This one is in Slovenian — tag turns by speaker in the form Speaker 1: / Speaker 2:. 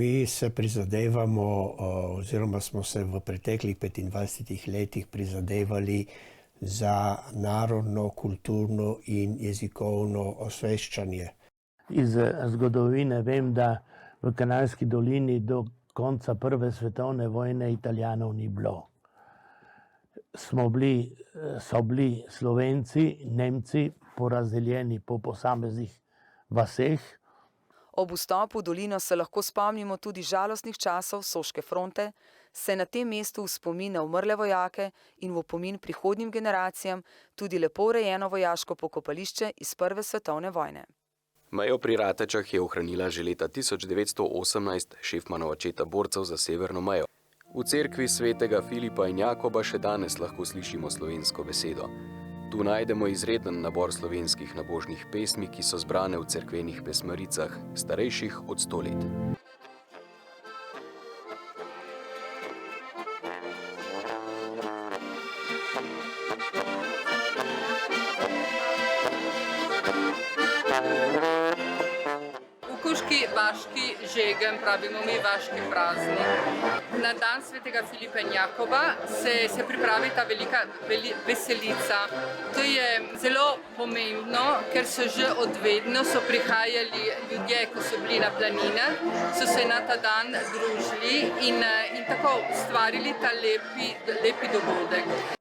Speaker 1: Mi se prizadevamo, oziroma smo se v preteklih 25 letih prizadevali za narodno, kulturno in jezikovno osveščanje.
Speaker 2: Iz zgodovine vem, da v Kanalski dolini do konca Prve svetovne vojne Italijanov ni bilo. So bili Slovenci, Nemci porazdeljeni po posameznih vaseh.
Speaker 3: Ob vstopu v dolino se lahko spomnimo tudi žalostnih časov Soške fronte, se na tem mestu v spomin na umrle vojake in v opomin prihodnjim generacijam tudi lepo urejeno vojaško pokopališče iz Prve svetovne vojne.
Speaker 4: Mejo pri Ratečah je ohranila že leta 1918 Šefmanova četa borcev za severno mejo. V cerkvi svetega Filipa in Jakoba še danes lahko slišimo slovensko besedo. Tu najdemo izreden nabor slovenskih nabožnih pesmi, ki so zbrane v cerkvenih pesmaricah, starejših od 100 let.
Speaker 5: Kuški vaški žegen, pravimo mi vaški praznik. Na dan svetega Filipa in Jakoba se pripravi ta velika veselica. To je zelo pomembno, ker so že odvedno prihajali ljudje, ko so bili na planinah, so se na ta dan družili in tako ustvarili ta lepi dogodek.